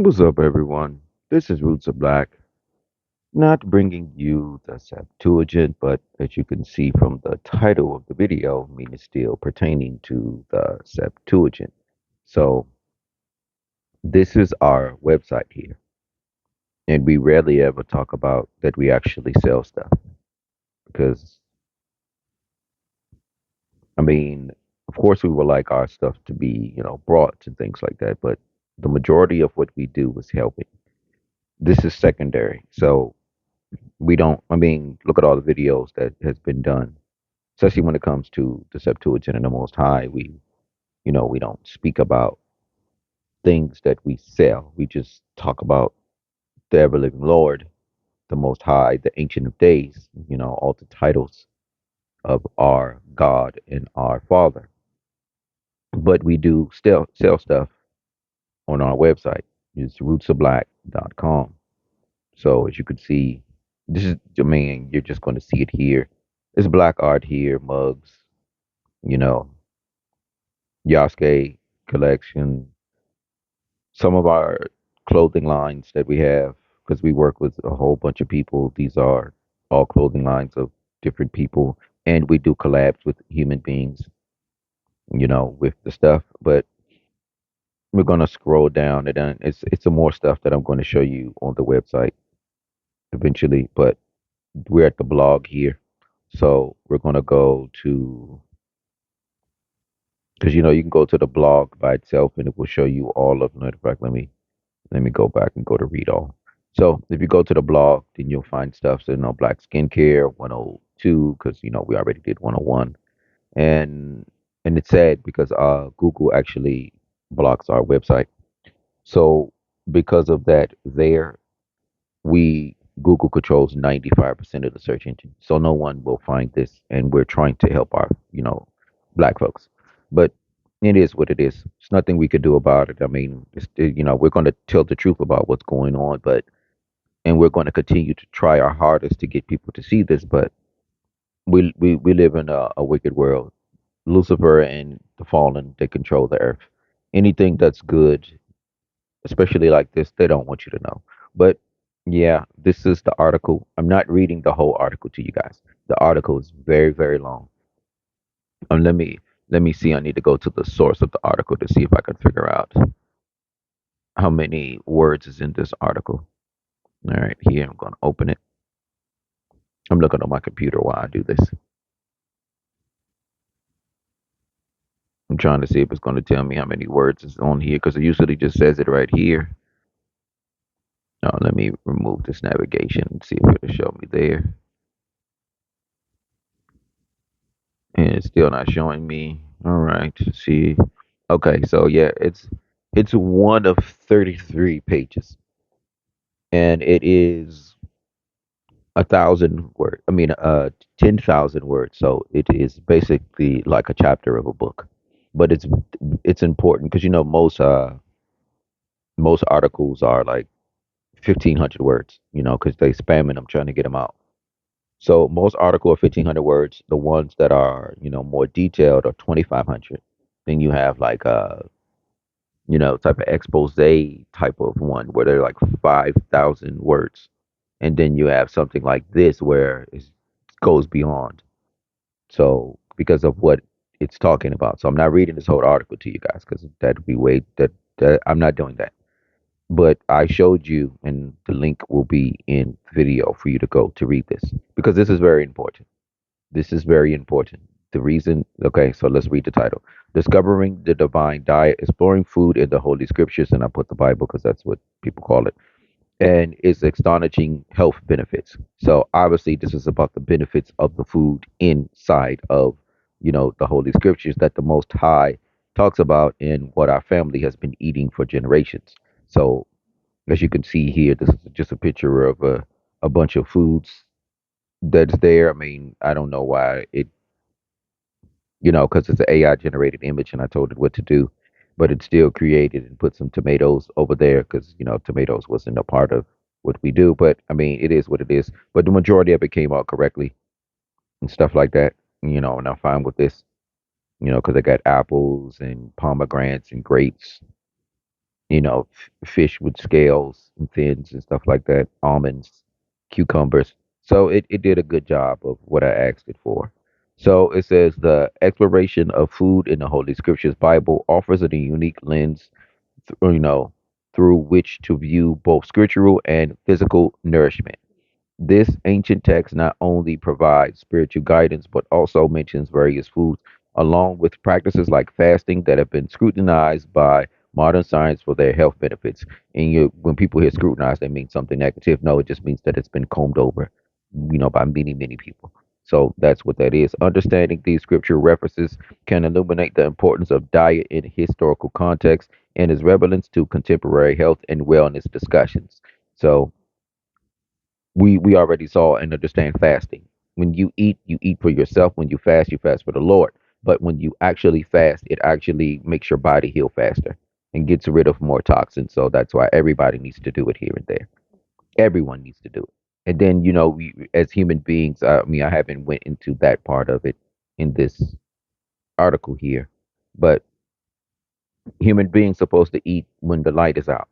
What's up, everyone? This is Roots of Black, not bringing you the Septuagint, but as you can see from the title of the video, I mean, it's still pertaining to the Septuagint. So, this is our website here, and we rarely ever talk about that we actually sell stuff because, I mean, of course, we would like our stuff to be, brought and things like that, but the majority of what we do is helping. This is secondary. So, we don't, I mean, look at all the videos that has been done, especially when it comes to the Septuagint and the Most High. We don't speak about things that we sell. We just talk about the ever living Lord, the Most High, the Ancient of Days, all the titles of our God and our Father. But we do still sell stuff on our website. It's rootsofblack.com. So as you can see, this is, I mean, you're just going to see it here. There's black art here, mugs, you know, Yasuke collection, some of our clothing lines that we have, because we work with a whole bunch of people. These are all clothing lines of different people, and we do collabs with human beings, with the stuff. But we're gonna scroll down, and then it's some more stuff that I'm going to show you on the website eventually. But we're at the blog here, so we're gonna go to because you can go to the blog by itself, and it will show you all of. In fact, let me go back and go to read all. So if you go to the blog, then you'll find stuff. So, Black Skincare 102, because, we already did 101. And and it's sad because Google actually blocks our website. So because of that, we Google controls 95% of the search engine. So no one will find this, and we're trying to help our, black folks. But it is what it is. There's nothing we could do about it. I mean, we're going to tell the truth about what's going on, but and we're going to continue to try our hardest to get people to see this. But we live in a wicked world. Lucifer and the fallen, they control the earth. Anything that's good, especially like this, they don't want you to know. But yeah, this is the article. I'm not reading the whole article to you guys. The article is very, very long. Let me see. I need to go to the source of the article to see if I can figure out how many words is in this article. All right, here I'm going to open it. I'm looking on my computer while I do this. I'm trying to see if it's going to tell me how many words is on here because it usually just says it right here. Now, let me remove this navigation and see if it'll show me there. And it's still not showing me. All right, see. Okay, so yeah, it's one of 33 pages, and it is 1,000 word. I mean, 10,000 words. So it is basically like a chapter of a book, but it's important because most articles are like 1,500 words. Because they spamming them trying to get them out. So most article are 1,500 words. The ones that are more detailed are 2,500. Then you have like type of expose type of one where they're like 5,000 words, and then you have something like this where it goes beyond. So because of what it's talking about, so I'm not reading this whole article to you guys because that'd be way that I'm not doing that. But I showed you, and the link will be in the video for you to go to read this because this is very important. This is very important. The reason, okay, so let's read the title: Discovering the Divine Diet, Exploring Food in the Holy Scriptures. And I put the Bible because that's what people call it. And its astonishing health benefits. So obviously, this is about the benefits of the food inside of, the Holy Scriptures that the Most High talks about in what our family has been eating for generations. So as you can see here, this is just a picture of a bunch of foods that's there. I mean, I don't know why because it's an AI generated image and I told it what to do, but it still created and put some tomatoes over there because, tomatoes wasn't a part of what we do. But I mean, it is what it is. But the majority of it came out correctly and stuff like that, and I'm fine with this, because I got apples and pomegranates and grapes. fish with scales and fins and stuff like that, almonds, cucumbers. So it did a good job of what I asked it for. So it says the exploration of food in the Holy Scriptures Bible offers a unique lens, you know, through which to view both scriptural and physical nourishment. This ancient text not only provides spiritual guidance, but also mentions various foods, along with practices like fasting that have been scrutinized by modern science for their health benefits. And when people hear scrutinized, they mean something negative. No, it just means that it's been combed over, by many, many people. So that's what that is. Understanding these scripture references can illuminate the importance of diet in historical context and its relevance to contemporary health and wellness discussions. So we already saw and understand fasting. When you eat for yourself. When you fast for the Lord. But when you actually fast, it actually makes your body heal faster and gets rid of more toxins. So that's why everybody needs to do it here and there. Everyone needs to do it. And then, we as human beings, I mean, I haven't went into that part of it in this article here, but human beings supposed to eat when the light is out.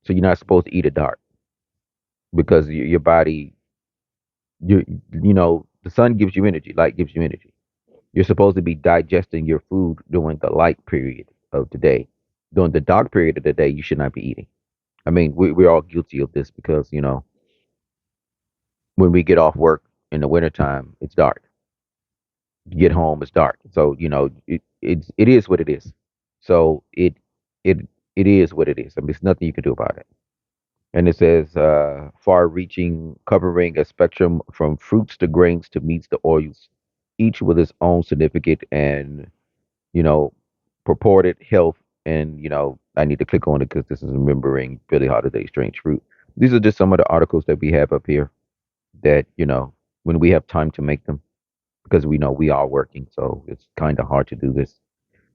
So you're not supposed to eat at dark because your body, the sun gives you energy, light gives you energy. You're supposed to be digesting your food during the light period of the day. During the dark period of the day, you should not be eating. I mean, we're all guilty of this because, when we get off work in the wintertime, it's dark. You get home, it's dark. So, it is what it is. So it it is what it is. I mean, there's nothing you can do about it. And it says far reaching, covering a spectrum from fruits to grains to meats to oils, each with its own significant and you know, purported health. And, I need to click on it because this is remembering Billie Holiday's Strange Fruit. These are just some of the articles that we have up here that, when we have time to make them, because we know we are working. So it's kind of hard to do this.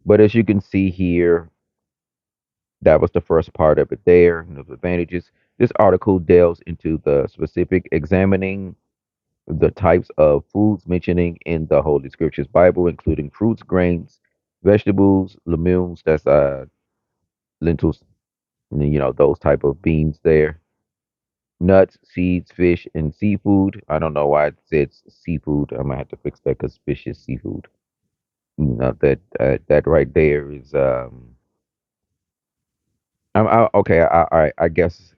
But as you can see here, that was the first part of it there, the advantages. This article delves into the specific, examining the types of foods mentioning in the Holy Scriptures Bible, including fruits, grains, vegetables, legumes, that's lentils, and those type of beans there. Nuts, seeds, fish, and seafood. I don't know why it says seafood. I might have to fix that because fish is seafood. That right there is okay. I guess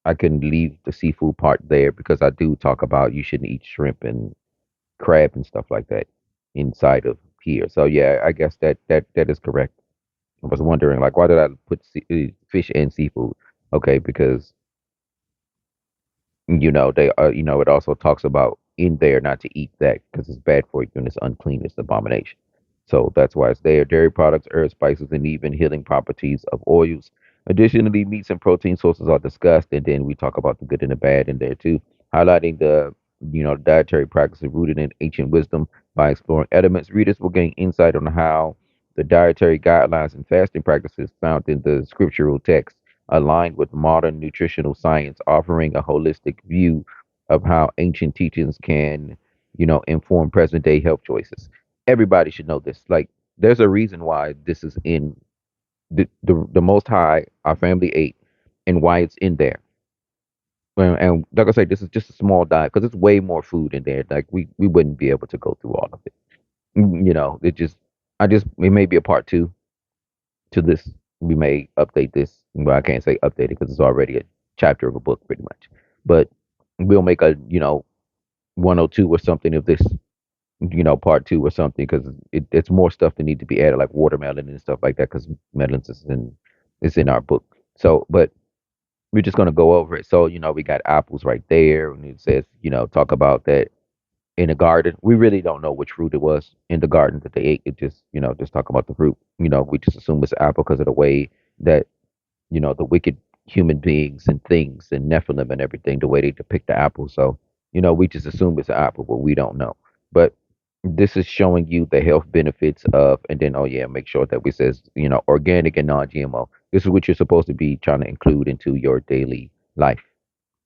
I can leave the seafood part there because I do talk about you shouldn't eat shrimp and crab and stuff like that inside of here. So yeah, I guess that is correct. I was wondering like why did I put fish and seafood? Okay, because they it also talks about in there not to eat that because it's bad for you and it's unclean, it's abomination. So that's why it's there. Dairy products, herbs, spices, and even healing properties of oils. Additionally, meats and protein sources are discussed, and then we talk about the good and the bad in there too, highlighting the dietary practices rooted in ancient wisdom. By exploring elements, readers will gain insight on how the dietary guidelines and fasting practices found in the scriptural text aligned with modern nutritional science, offering a holistic view of how ancient teachings can, inform present day health choices. Everybody should know this. Like, there's a reason why this is in the Most High, our family ate, and why it's in there. And like I say, this is just a small diet because it's way more food in there. Like we wouldn't be able to go through all of it. It just it may be a part two to this. We may update this. Well, I can't say update it because it's already a chapter of a book, pretty much. But we'll make a 102 or something of this, part two or something because it's more stuff that need to be added, like watermelon and stuff like that, because melons is in our book. So, but we're just gonna go over it. So, we got apples right there, and it says, talk about that in the garden. We really don't know which fruit it was in the garden that they ate. It just, just talk about the fruit. We just assume it's an apple because of the way that, the wicked human beings and things and Nephilim and everything, the way they depict the apple. So, we just assume it's an apple, but we don't know. But this is showing you the health benefits of, and then, oh yeah, make sure that we says, organic and non-GMO. This is what you're supposed to be trying to include into your daily life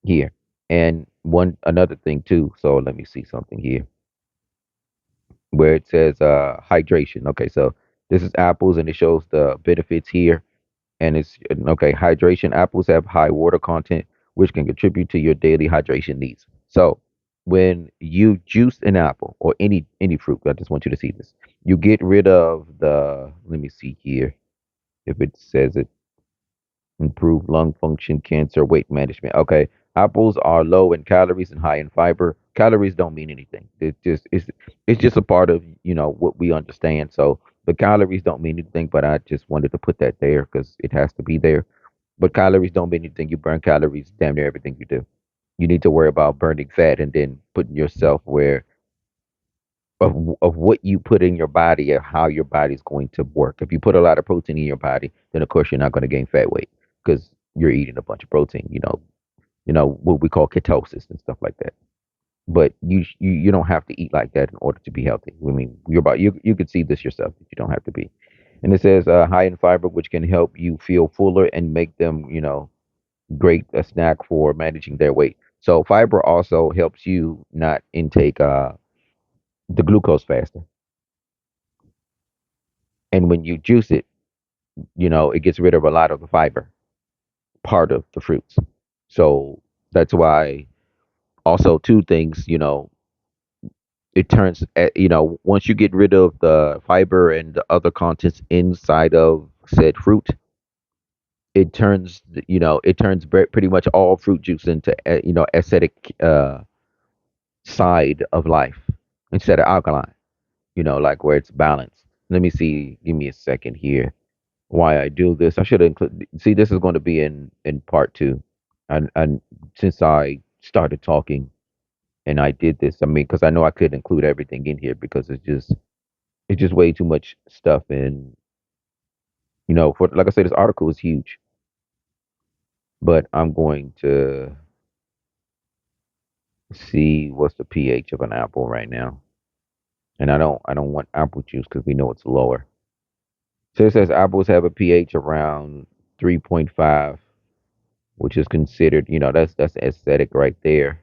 here. And another thing too, so let me see something here where it says hydration. Okay, so this is apples and it shows the benefits here. And it's okay. Hydration. Apples have high water content, which can contribute to your daily hydration needs. So when you juice an apple or any fruit, I just want you to see this. You get rid of the. Let me see here if it says it. Improve lung function, cancer, weight management. Okay, apples are low in calories and high in fiber. Calories don't mean anything. It's just a part of what we understand. So the calories don't mean anything, but I just wanted to put that there because it has to be there. But calories don't mean anything. You burn calories damn near everything you do. You need to worry about burning fat and then putting yourself where of what you put in your body and how your body's going to work. If you put a lot of protein in your body, then of course you're not going to gain fat weight because you're eating a bunch of protein. What we call ketosis and stuff like that. But you don't have to eat like that in order to be healthy. I mean, you could see this yourself that you don't have to be. And it says high in fiber, which can help you feel fuller and make them great a snack for managing their weight. So fiber also helps you not intake the glucose faster. And when you juice it, it gets rid of a lot of the fiber part of the fruits. So that's why also two things, it turns once you get rid of the fiber and the other contents inside of said fruit, it turns pretty much all fruit juice into acidic side of life instead of alkaline, like where it's balanced. Let me see, give me a second here. Why I do this. I should include. See, this is going to be in part two, and since I started talking and I did this, I mean, because I know I could include everything in here because it's just way too much stuff, and for like I said, this article is huge, but I'm going to see what's the pH of an apple right now, and I don't want apple juice because we know it's lower. So it says apples have a pH around 3.5, which is considered, that's aesthetic right there.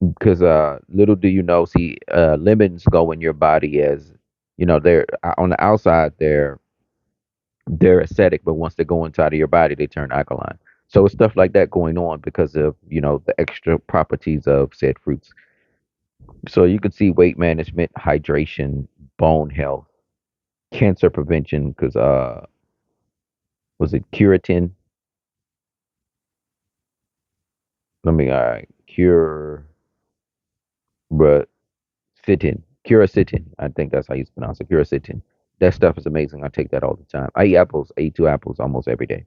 Because little do you know, see, lemons go in your body as they're on the outside they're acidic, but once they go inside of your body, they turn alkaline. So it's stuff like that going on because of the extra properties of said fruits. So you can see weight management, hydration, bone health, cancer prevention. Because was it curatin? Let me cure, but quercetin. I think that's how you pronounce it. Quercetin. That stuff is amazing. I take that all the time. I eat apples. I eat two apples almost every day,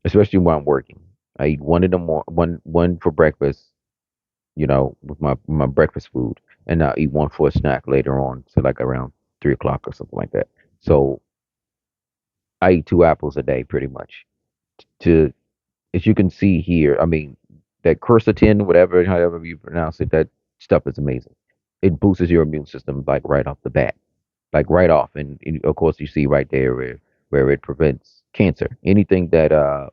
especially when I'm working. I eat one in the one for breakfast, with my breakfast food, and I'll eat one for a snack later on, so like around 3 o'clock or something like that. So I eat two apples a day, pretty much. To As you can see here, I mean, that quercetin, whatever, however you pronounce it, that stuff is amazing. It boosts your immune system like right off the bat, like right off, and of course you see right there where it prevents cancer. Anything that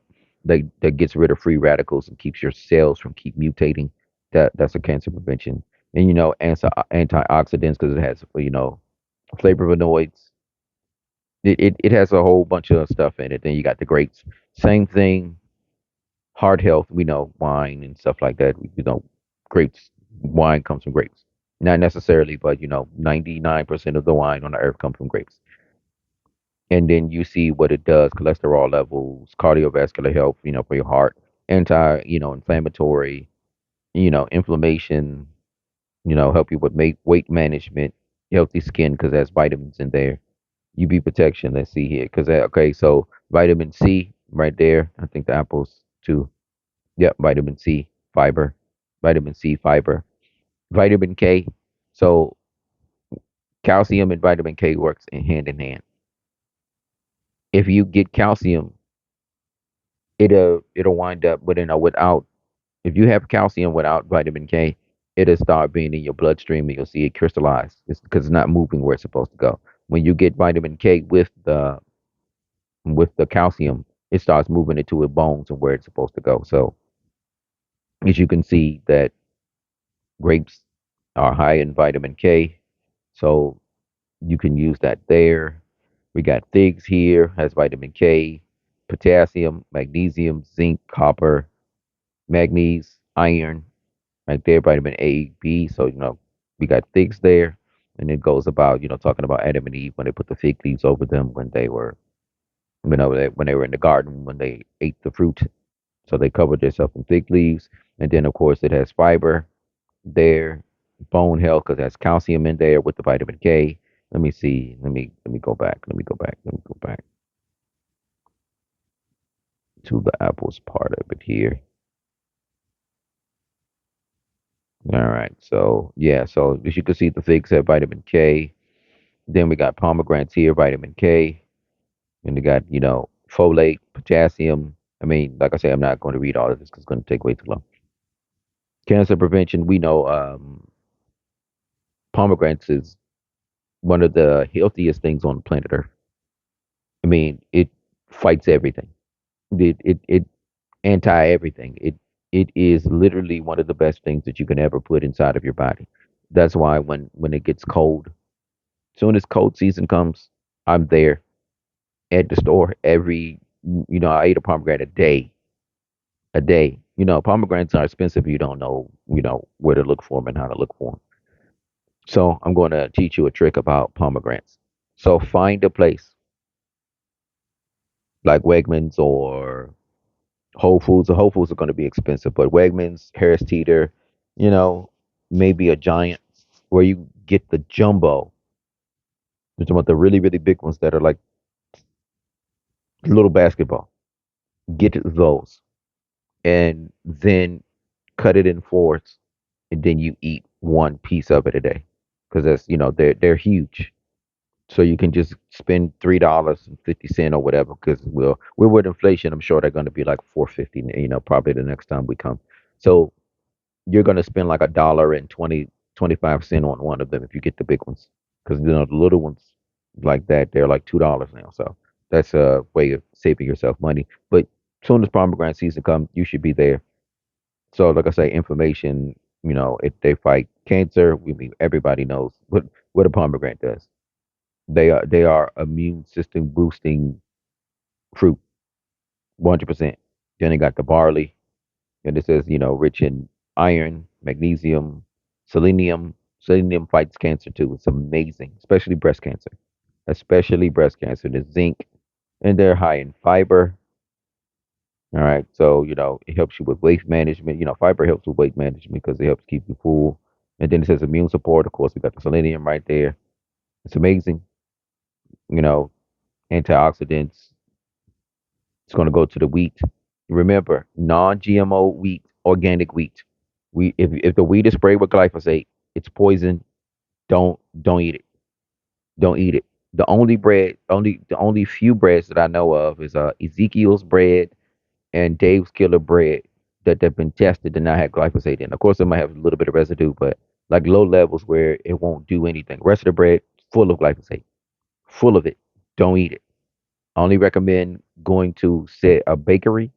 gets rid of free radicals and keeps your cells from keep mutating, that's a cancer prevention. And antioxidants because it has flavonoids. It has a whole bunch of stuff in it. Then you got the grapes. Same thing. Heart health, we know wine and stuff like that. Grapes, wine comes from grapes. Not necessarily, but 99% of the wine on the earth comes from grapes. And then you see what it does: cholesterol levels, cardiovascular health, for your heart, inflammatory, inflammation, help you with weight management, healthy skin because there's vitamins in there. UV protection. Let's see here, because okay, so vitamin C right there. I think the apples too. Yep, vitamin C, fiber, vitamin C, fiber, vitamin K. So calcium and vitamin K works in hand in hand. If you get calcium, it'll wind up without. If you have calcium without vitamin K, it'll start being in your bloodstream and you'll see it crystallize. It's because it's not moving where it's supposed to go. When you get vitamin K with the calcium, it starts moving it to your bones and where it's supposed to go. So as you can see that grapes are high in vitamin K, so you can use that there. We got figs here, has vitamin K, potassium, magnesium, zinc, copper, manganese, iron, right there, vitamin A, B. So, we got figs there. And it goes about, talking about Adam and Eve when they put the fig leaves over them when they were, when they were in the garden, when they ate the fruit. So they covered themselves in fig leaves. And then, of course, it has fiber there, bone health because it has calcium in there with the vitamin K. Let me see. Let me go back. Let me go back. Let me go back to the apples part of it here. All right. So yeah. So as you can see, the figs have vitamin K. Then we got pomegranates here, vitamin K, and we got folate, potassium. I mean, like I say, I'm not going to read all of this because it's going to take way too long. Cancer prevention. We know pomegranates is one of the healthiest things on planet Earth. I mean, it fights everything. It anti everything. It is literally one of the best things that you can ever put inside of your body. That's why when it gets cold, soon as cold season comes, I'm there at the store every. I ate a pomegranate a day. Pomegranates are expensive. You don't know where to look for them and how to look for them. So I'm going to teach you a trick about pomegranates. So find a place like Wegmans or Whole Foods. The Whole Foods are going to be expensive, but Wegmans, Harris Teeter, you know, maybe a Giant, where you get the jumbo. You're talking about the really, really big ones that are like little basketball. Get those, and then cut it in fours, and then you eat one piece of it a day, because that's they're huge. So you can just spend $3.50 or whatever. Because we're with inflation, I'm sure they're going to be like 4.50. Probably the next time we come. So you're going to spend like $1.25 on one of them if you get the big ones. Because the little ones like that, they're like $2 now. So that's a way of saving yourself money. But as soon as pomegranate season comes, you should be there. So like I say, information. If they fight cancer, we mean everybody knows what a pomegranate does. They are immune system boosting fruit, 100%. Then they got the barley, and it says rich in iron, magnesium, selenium. Selenium fights cancer too. It's amazing, especially breast cancer. Especially breast cancer. The zinc, and they're high in fiber. All right, so it helps you with weight management. Fiber helps with weight management because it helps keep you full. And then it says immune support. Of course, we got the selenium right there. It's amazing. You know, antioxidants. It's going to go to the wheat. Remember, non-GMO wheat, organic wheat. If the wheat is sprayed with glyphosate, it's poison. Don't eat it. Don't eat it. The only few breads that I know of is Ezekiel's bread and Dave's Killer bread that have been tested and not have glyphosate in. Of course, it might have a little bit of residue, but like low levels where it won't do anything. Rest of the bread full of glyphosate, full of it. Don't eat it. I only recommend going to say a bakery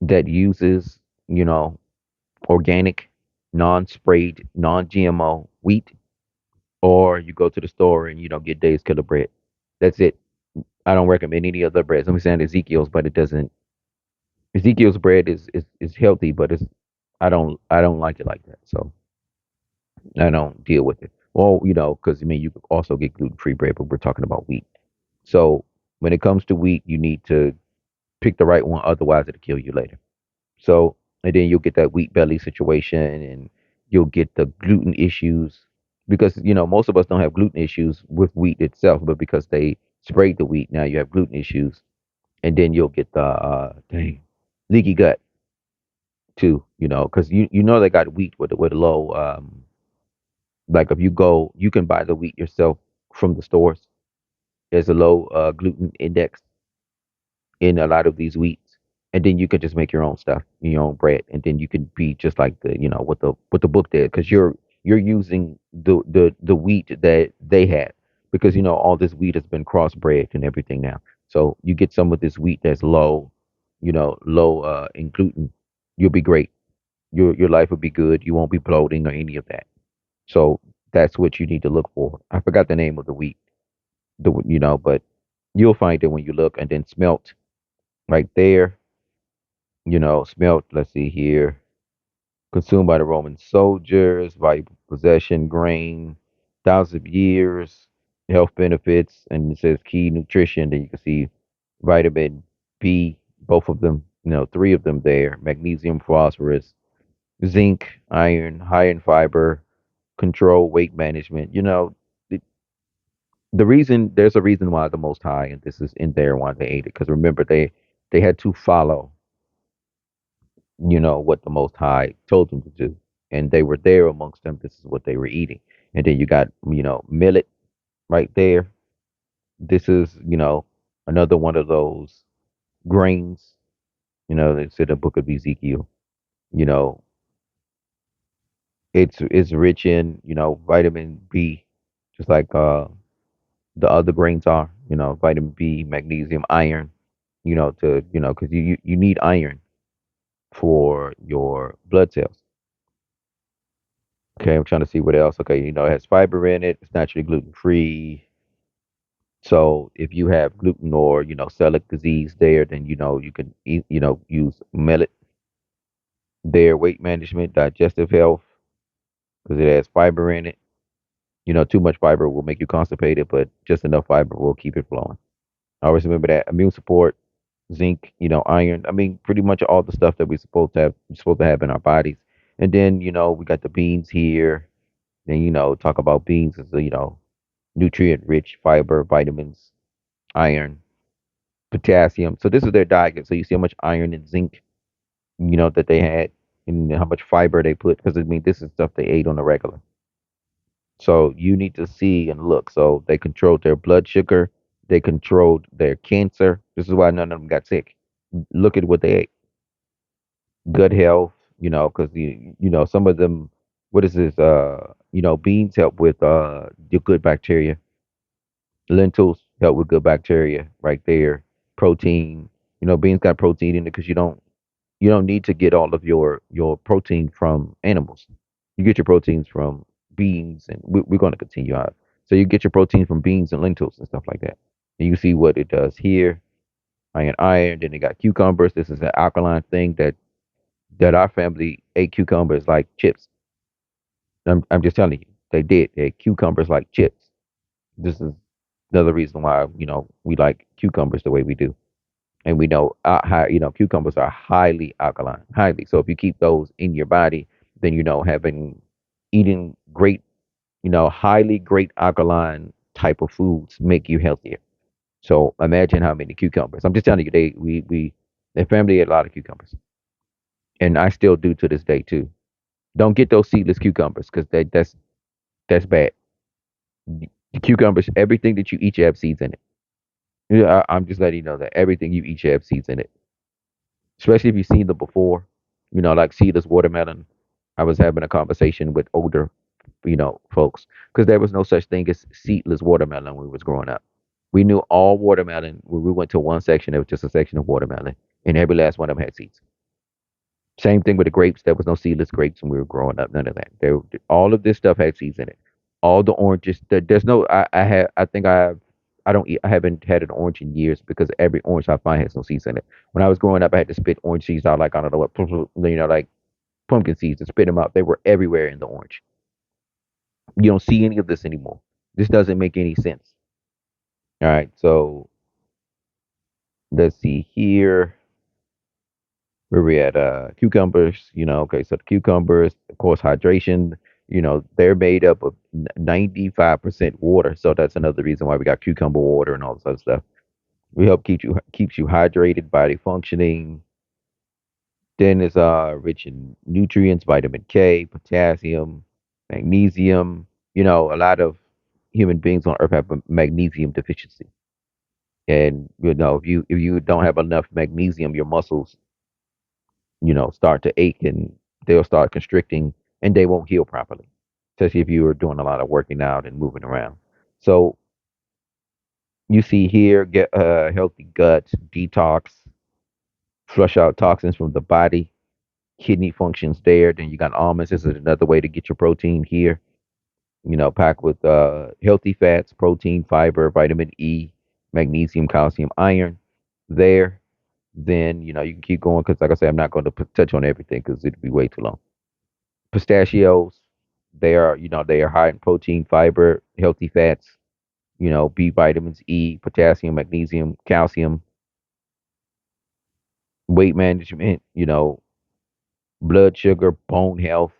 that uses, you know, organic, non-sprayed, non-GMO wheat, or you go to the store and get Dave's Killer bread. That's it. I don't recommend any other breads. I'm saying Ezekiel's, but it doesn't. Ezekiel's bread is healthy, but I don't like it like that. So I don't deal with it. Well, because I mean you could also get gluten-free bread, but we're talking about wheat. So when it comes to wheat, you need to pick the right one, otherwise it'll kill you later. So, and then you'll get that wheat belly situation, and you'll get the gluten issues because most of us don't have gluten issues with wheat itself, but because they sprayed the wheat, now you have gluten issues, and then you'll get the dang, leaky gut too. Because you they got wheat with low like if you go, you can buy the wheat yourself from the stores. There's a low gluten index in a lot of these wheats, and then you can just make your own stuff, your own bread, and then you can be just like what the book did, because you're using the wheat that they had, because all this wheat has been crossbred and everything now. So you get some of this wheat that's low in gluten, you'll be great. Your life will be good. You won't be bloating or any of that. So that's what you need to look for. I forgot the name of the wheat, but you'll find it when you look. And then smelt right there, smelt. Let's see here, consumed by the Roman soldiers, valuable possession, grain, thousands of years, health benefits, and it says key nutrition. Then you can see vitamin B, both of them, three of them there, magnesium, phosphorus, zinc, iron, high in fiber, control weight management. The, the reason there's a reason why the Most High, and this is in there why they ate it, because remember they had to follow, what the Most High told them to do, and they were there amongst them. This is what they were eating, and then you got millet right there. This is another one of those grains. It's in the book of Ezekiel. You know, it's rich in vitamin B, just like the other grains are. Vitamin B, magnesium, iron. Because you need iron for your blood cells. Okay, I'm trying to see what else. Okay, it has fiber in it. It's naturally gluten free. So if you have gluten or celiac disease there, then you can eat, use millet there. Weight management, digestive health, because it has fiber in it. Too much fiber will make you constipated, but just enough fiber will keep it flowing. Always remember that. Immune support, zinc, iron. I mean, pretty much all the stuff that we're supposed to have in our bodies. And then we got the beans here. Then talk about beans as nutrient rich fiber, vitamins, iron, potassium. So this is their diet. So you see how much iron and zinc that they had, and how much fiber they put. Because I mean, this is stuff they ate on the regular. So you need to see and look. So they controlled their blood sugar. They controlled their cancer. This is why none of them got sick. Look at what they ate. Good health, because some of them. What is this? Beans help with the good bacteria. Lentils help with good bacteria right there. Protein. Beans got protein in it because you don't need to get all of your protein from animals. You get your proteins from beans, and we're going to continue on. So you get your protein from beans and lentils and stuff like that. And you see what it does here. Iron. Then they got cucumbers. This is an alkaline thing that our family ate cucumbers like chips. I'm just telling you, they did. They ate cucumbers like chips. This is another reason why we like cucumbers the way we do. And we know cucumbers are highly alkaline, highly. So if you keep those in your body, then having eating great, highly great alkaline type of foods make you healthier. So imagine how many cucumbers. I'm just telling you, their family ate a lot of cucumbers, and I still do to this day too. Don't get those seedless cucumbers because that's bad. The cucumbers, everything that you eat, you have seeds in it. Yeah, I'm just letting you know that everything you eat, you have seeds in it. Especially if you've seen them before, like seedless watermelon. I was having a conversation with older, folks, because there was no such thing as seedless watermelon when we was growing up. We knew all watermelon. When we went to one section, it was just a section of watermelon, and every last one of them had seeds. Same thing with the grapes. There was no seedless grapes when we were growing up. None of that. All of this stuff had seeds in it. All the oranges. There's no. I think I have. I don't eat. I haven't had an orange in years because every orange I find has no seeds in it. When I was growing up, I had to spit orange seeds out like I don't know what, like pumpkin seeds and spit them out. They were everywhere in the orange. You don't see any of this anymore. This doesn't make any sense. All right. So let's see here. Where we at? Cucumbers. Okay. So the cucumbers, of course, hydration. They're made up of 95% water. So that's another reason why we got cucumber water and all this other stuff. We help keeps you hydrated, body functioning. Then it's rich in nutrients, vitamin K, potassium, magnesium. A lot of human beings on Earth have a magnesium deficiency, and if you don't have enough magnesium, your muscles start to ache and they'll start constricting and they won't heal properly, especially if you are doing a lot of working out and moving around. So you see here, get a healthy gut, detox, flush out toxins from the body, kidney functions there. Then you got almonds. This is another way to get your protein here. Packed with healthy fats, protein, fiber, vitamin E, magnesium, calcium, iron. There, then you can keep going because, like I said, I'm not going to touch on everything because it'd be way too long. Pistachios, they are high in protein, fiber, healthy fats. B vitamins, E, potassium, magnesium, calcium, weight management. Blood sugar, bone health,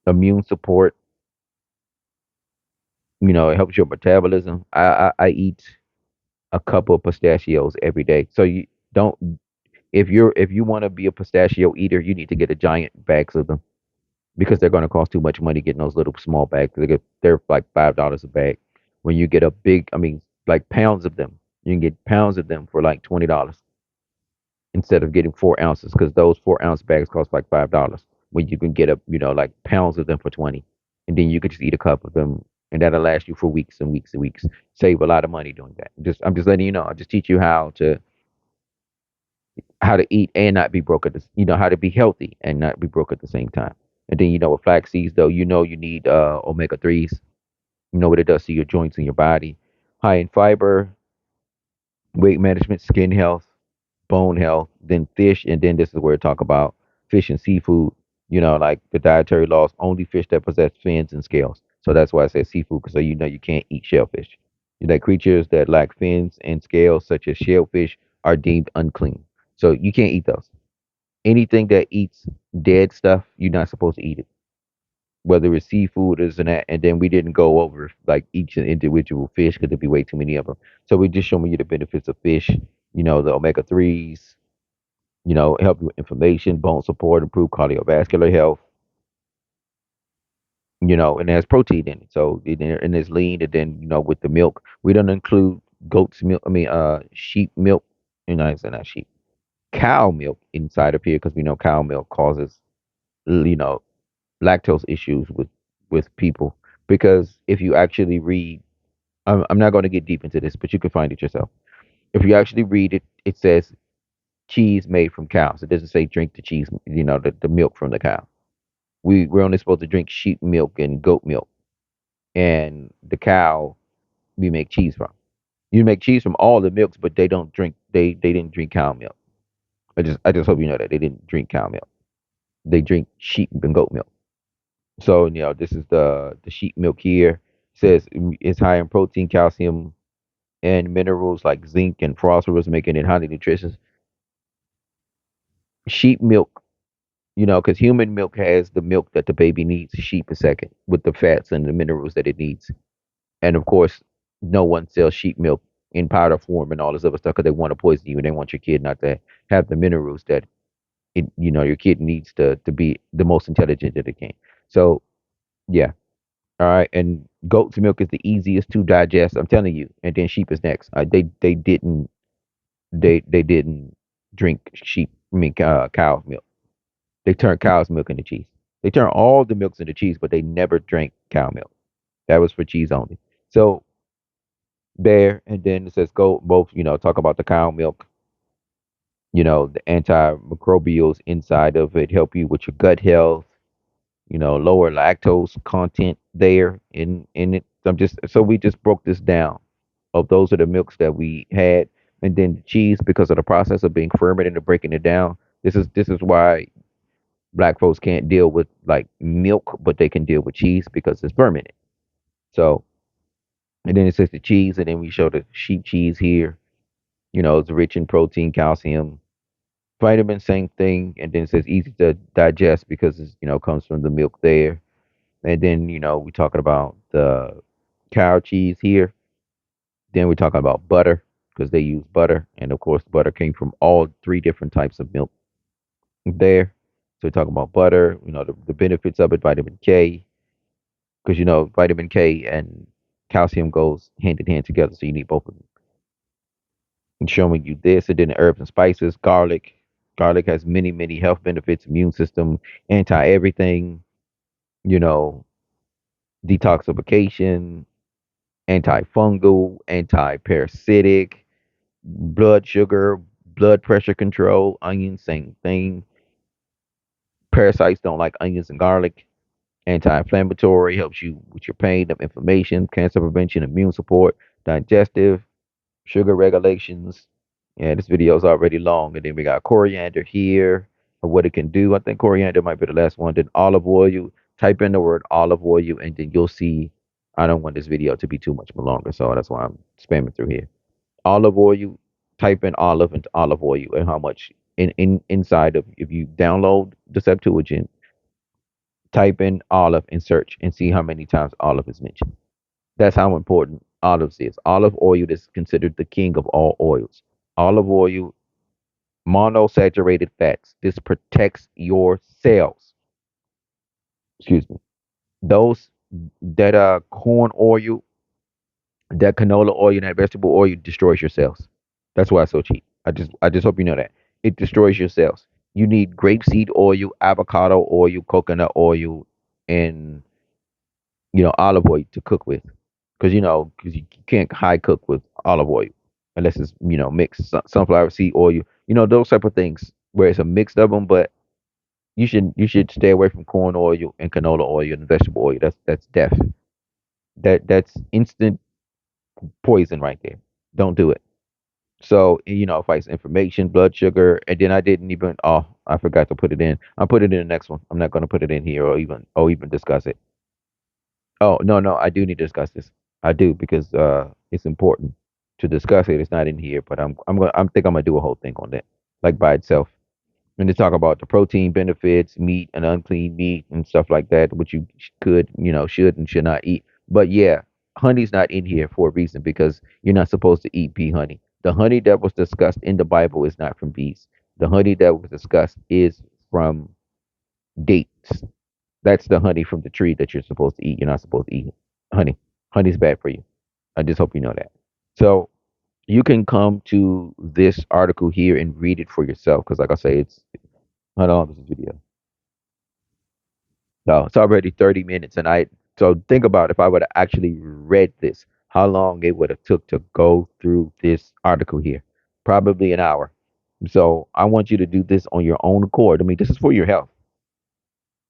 immune support. It helps your metabolism. I eat a couple of pistachios every day. So you don't if you want to be a pistachio eater, you need to get a giant bags of them because they're going to cost too much money getting those little small bags. They're like $5 a bag. When you get a big, I mean, like pounds of them, you can get pounds of them for like $20 instead of getting 4 ounces because those 4 ounce bags cost like $5. When you can get like pounds of them for 20, and then you could just eat a cup of them, and that'll last you for weeks and weeks and weeks. Save a lot of money doing that. I'm just letting you know. I just teach you how to eat and not be broke how to be healthy and not be broke at the same time. And then with flax seeds though, you need omega threes. You know what it does to your joints and your body. High in fiber, weight management, skin health, bone health, then fish, and then this is where we talk about fish and seafood. Like the dietary laws, only fish that possess fins and scales. So that's why I say seafood, because so you can't eat shellfish. Like creatures that lack fins and scales, such as shellfish, are deemed unclean. So you can't eat those. Anything that eats dead stuff, you're not supposed to eat it. Whether it's seafood or this and that, and then we didn't go over like each individual fish because there'd be way too many of them. So we just showing you the benefits of fish. The omega threes. Help you with inflammation, bone support, improve cardiovascular health. And it has protein in it, so and it's lean. And then with the milk, we don't include goat's milk. I mean, sheep milk. I said not sheep, cow milk inside of here because we know cow milk causes you know lactose issues with people. Because if you actually read, I'm not going to get deep into this, but you can find it yourself. If you actually read it, it says cheese made from cows. It doesn't say drink the cheese, the milk from the cow. We're only supposed to drink sheep milk and goat milk, and the cow we make cheese from. You make cheese from all the milks, but they didn't drink cow milk. I just hope you know that they didn't drink cow milk. They drink sheep and goat milk. So this is the sheep milk here. It says it's high in protein, calcium, and minerals like zinc and phosphorus, making it highly nutritious. Sheep milk, because human milk has the milk that the baby needs. Sheep is second with the fats and the minerals that it needs. And of course, no one sells sheep milk in powder form and all this other stuff because they want to poison you and they want your kid not to have the minerals that your kid needs to be the most intelligent that it can. So yeah, all right. And goat's milk is the easiest to digest. I'm telling you. And then sheep is next. They didn't drink cow's milk. They turned cow's milk into cheese. They turned all the milks into cheese, but they never drank cow milk. That was for cheese only. So there, and then it says go both. Talk about the cow milk. The antimicrobials inside of it help you with your gut health. Lower lactose content there in it. So we just broke this down. Of those are the milks that we had, and then the cheese because of the process of being fermented and breaking it down. This is why black folks can't deal with like milk, but they can deal with cheese because it's fermented. So, and then it says the cheese, and then we show the sheep cheese here. It's rich in protein, calcium, vitamin, same thing. And then it says easy to digest because comes from the milk there. And then we're talking about the cow cheese here. Then we're talking about butter because they use butter, and of course, butter came from all three different types of milk there. So we're talking about butter. The benefits of it, vitamin K, because vitamin K and calcium goes hand in hand together, so you need both of them. And showing you this, and then the herbs and spices, garlic. Garlic has many, many health benefits, immune system, anti everything, you know, detoxification, antifungal, anti-parasitic, blood sugar, blood pressure control. Onions, same thing. Parasites don't like onions and garlic. Anti-inflammatory, helps you with your pain, of inflammation, cancer prevention, immune support, digestive, sugar regulations. Yeah, this video is already long. And then we got coriander here of what it can do. I think coriander might be the last one. Then olive oil. Type in the word olive oil, and then you'll see. I don't want this video to be too much longer, so that's why I'm spamming through here. Olive oil. Type in olive into olive oil and how much inside of, if you download the Septuagint, type in olive and search and see how many times olive is mentioned. That's how important olives is. Olive oil is considered the king of all oils. Olive oil, monosaturated fats. This protects your cells. Excuse me. Those that corn oil, that canola oil, and that vegetable oil destroys your cells. That's why it's so cheap. I just hope you know that. It destroys your cells. You need grapeseed oil, avocado oil, coconut oil, and olive oil to cook with, because because you can't high cook with olive oil unless it's mixed sunflower seed oil, those type of things where it's a mix of them. But you should stay away from corn oil and canola oil and vegetable oil. That's death. That's instant poison right there. Don't do it. So it fights inflammation, blood sugar, and then I didn't even. Oh, I forgot to put it in. I'll put it in the next one. I'm not going to put it in here or even discuss it. Oh, no, no, I do need to discuss this. I do, because it's important to discuss it. It's not in here, but I'm gonna do a whole thing on that, like by itself. And to talk about the protein benefits, meat and unclean meat and stuff like that, which you should and should not eat. But yeah, honey's not in here for a reason, because you're not supposed to eat bee honey. The honey that was discussed in the Bible is not from bees. The honey that was discussed is from dates. That's the honey from the tree that you're supposed to eat. You're not supposed to eat honey. Honey's bad for you. I just hope you know that. So you can come to this article here and read it for yourself. Because, like I say, it's how long is this video? No, it's already 30 minutes, and so think about if I would have actually read this, how long it would have took to go through this article here. Probably an hour. So I want you to do this on your own accord. I mean, this is for your health.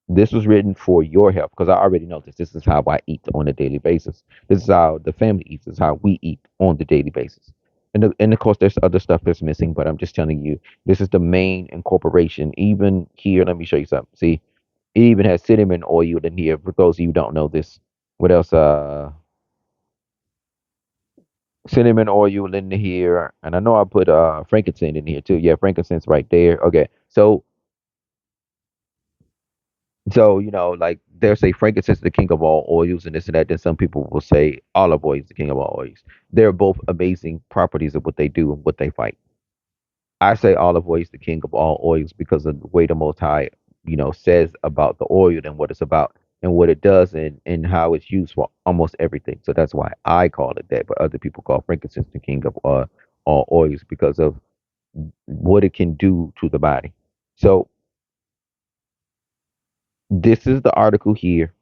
This was written for your health, because I already know this. This is how I eat on a daily basis. This is how the family eats. This is how we eat on the daily basis. And of course, there's other stuff that's missing, but I'm just telling you, this is the main incorporation. Even here, let me show you something. See, it even has cinnamon oil in here. For those of you who don't know this, what else? Cinnamon oil in here, and I know I put frankincense in here too. Yeah, frankincense right there. Okay, so, like they'll say frankincense is the king of all oils and this and that. Then some people will say olive oil is the king of all oils. They're both amazing properties of what they do and what they fight. I say olive oil is the king of all oils because of the way the Most High, says about the oil and what it's about and what it does, and how it's used for almost everything. So that's why I call it that. But other people call frankincense the king of all oils because of what it can do to the body. So this is the article here.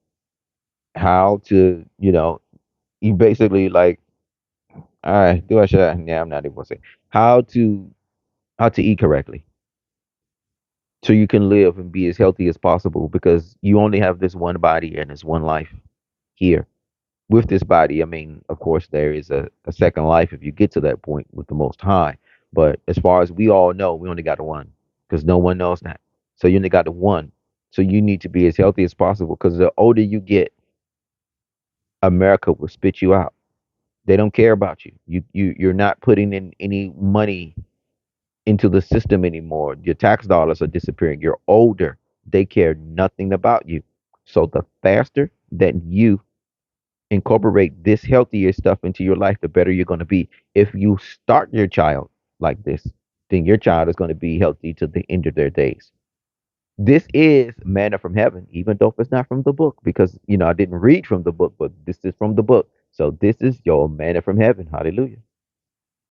How to, you basically like, all right, do I should I, yeah, I'm not even gonna say how to eat correctly so you can live and be as healthy as possible, because you only have this one body and this one life here. With this body, I mean, of course there is a second life if you get to that point with the Most High, but as far as we all know, we only got the one, because no one knows that. So you only got the one, so you need to be as healthy as possible, because the older you get, America will spit you out. They don't care about you. You're not putting in any money into the system anymore. Your tax dollars are disappearing. You're older. They care nothing about you. So the faster that you incorporate this healthier stuff into your life, the better you're going to be. If you start your child like this, then your child is going to be healthy to the end of their days. This is manna from heaven, even though it's not from the book, because I didn't read from the book, but this is from the book. So this is your manna from heaven. Hallelujah.